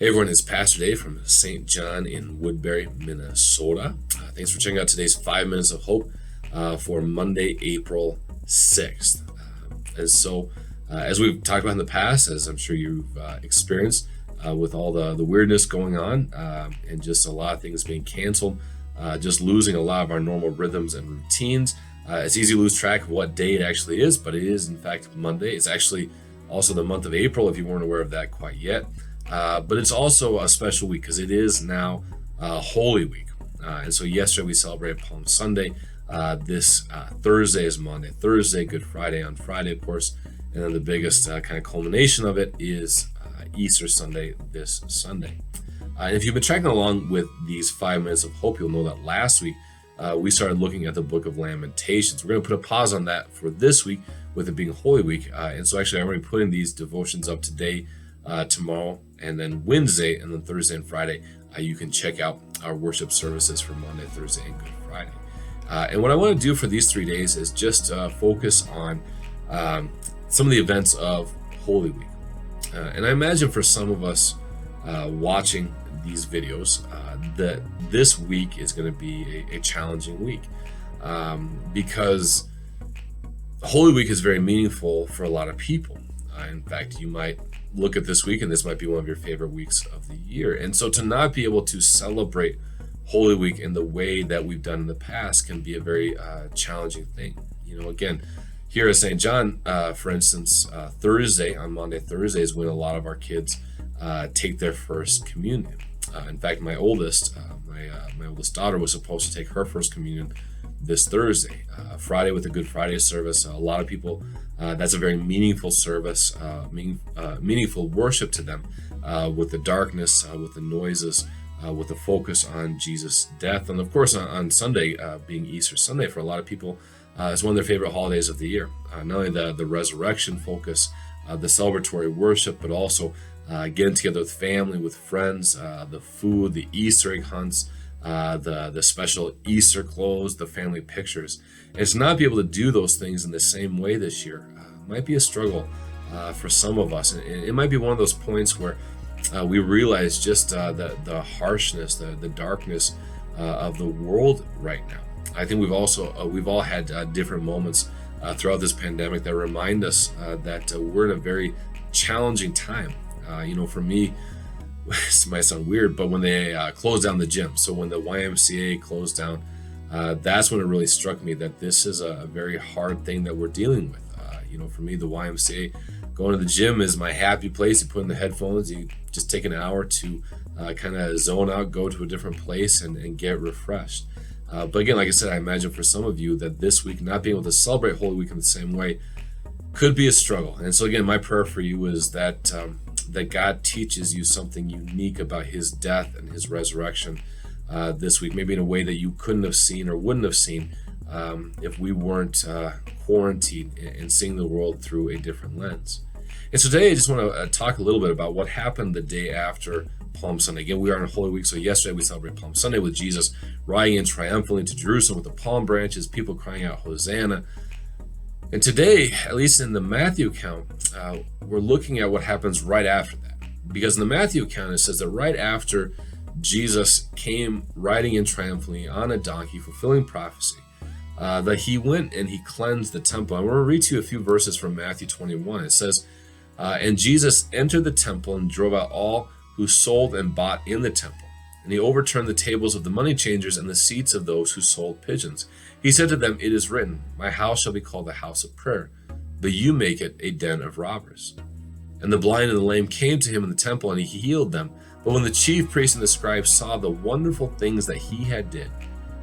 Hey everyone, it's Pastor Dave from St. John in Woodbury, Minnesota. Thanks for checking out today's 5 Minutes of Hope for Monday, April 6th. As we've talked about in the past, as I'm sure you've experienced with all the weirdness going on and just a lot of things being canceled, just losing a lot of our normal rhythms and routines. It's easy to lose track of what day it actually is, but it is in fact Monday. It's actually also the month of April if you weren't aware of that quite yet. But it's also a special week because it is now Holy Week. And so yesterday we celebrated Palm Sunday. This Thursday is Monday, Thursday, Good Friday on Friday, of course. And then the biggest kind of culmination of it is Easter Sunday this Sunday. And if you've been tracking along with these 5 Minutes of Hope, you'll know that last week we started looking at the book of Lamentations. We're going to put a pause on that for this week with it being Holy Week. And so actually I'm already putting these devotions up today, tomorrow, and then Wednesday, and then Thursday and Friday. You can check out our worship services for Monday, Thursday, and Good Friday. And what I want to do for these 3 days is just focus on some of the events of Holy Week. And I imagine for some of us watching these videos that this week is going to be a challenging week because Holy Week is very meaningful for a lot of people. In fact, you might look at this week and this might be one of your favorite weeks of the year. And so to not be able to celebrate Holy Week in the way that we've done in the past can be a very challenging thing. You know, again, here at St. John, for instance, Monday, Thursday is when a lot of our kids take their first communion. In fact, my oldest daughter was supposed to take her first communion this Thursday. Friday with the Good Friday service. A lot of people, that's a very meaningful service, meaningful worship to them, with the darkness, with the noises, with the focus on Jesus' death. And of course, on Sunday, being Easter Sunday, for a lot of people, it's one of their favorite holidays of the year. Not only the resurrection focus, the celebratory worship, but also getting together with family, with friends, the food, the Easter egg hunts, the special Easter clothes, the family pictures. And to not be able to do those things in the same way this year might be a struggle for some of us. And it might be one of those points where we realize just the harshness, the darkness of the world right now. I think we've all had different moments throughout this pandemic that remind us that we're in a very challenging time. For me, this might sound weird, but when they closed down the gym, so when the YMCA closed down, that's when it really struck me that this is a very hard thing that we're dealing with. For me, the YMCA, going to the gym is my happy place. You put in the headphones, you just take an hour to kind of zone out, go to a different place and get refreshed. But again, like I said, I imagine for some of you that this week, not being able to celebrate Holy Week in the same way could be a struggle. And so again, my prayer for you is that God teaches you something unique about his death and his resurrection this week, maybe in a way that you couldn't have seen or wouldn't have seen if we weren't quarantined and seeing the world through a different lens. And so today I just want to talk a little bit about what happened the day after Palm Sunday. Again, we are in Holy Week, so yesterday we celebrated Palm Sunday with Jesus riding in triumphantly to Jerusalem with the palm branches, people crying out, Hosanna. And today, at least in the Matthew account, we're looking at what happens right after that. Because in the Matthew account, it says that right after Jesus came riding in triumphantly on a donkey, fulfilling prophecy, that he went and he cleansed the temple. I'm going to read to you a few verses from Matthew 21. It says, and Jesus entered the temple and drove out all who sold and bought in the temple. And he overturned the tables of the money changers and the seats of those who sold pigeons. He said to them, it is written, my house shall be called a house of prayer, but you make it a den of robbers. And the blind and the lame came to him in the temple, and he healed them. But when the chief priests and the scribes saw the wonderful things that he had did,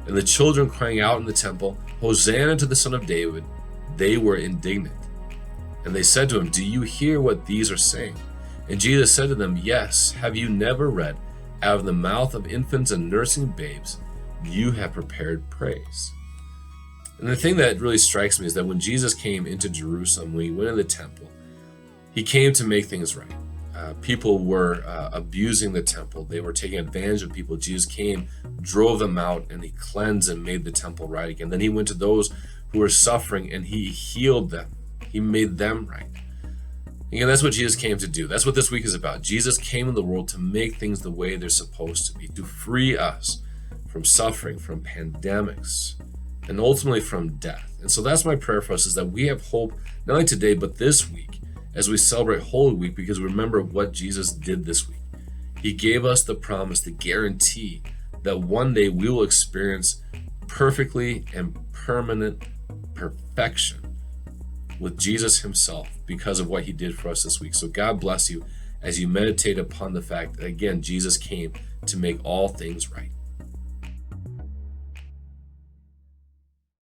and the children crying out in the temple, Hosanna to the Son of David, they were indignant. And they said to him, do you hear what these are saying? And Jesus said to them, yes, have you never read, out of the mouth of infants and nursing babes, you have prepared praise. And the thing that really strikes me is that when Jesus came into Jerusalem, when he went in the temple, he came to make things right. People were abusing the temple. They were taking advantage of people. Jesus came, drove them out, and he cleansed and made the temple right again. Then he went to those who were suffering and he healed them. He made them right. Again, that's what Jesus came to do. That's what this week is about. Jesus came in the world to make things the way they're supposed to be, to free us from suffering, from pandemics, and ultimately from death. And so that's my prayer for us, is that we have hope not only today, but this week as we celebrate Holy Week, because remember what Jesus did this week. He gave us the promise, the guarantee that one day we will experience perfectly and permanent perfection with Jesus himself because of what he did for us this week. So God bless you as you meditate upon the fact that, again, Jesus came to make all things right.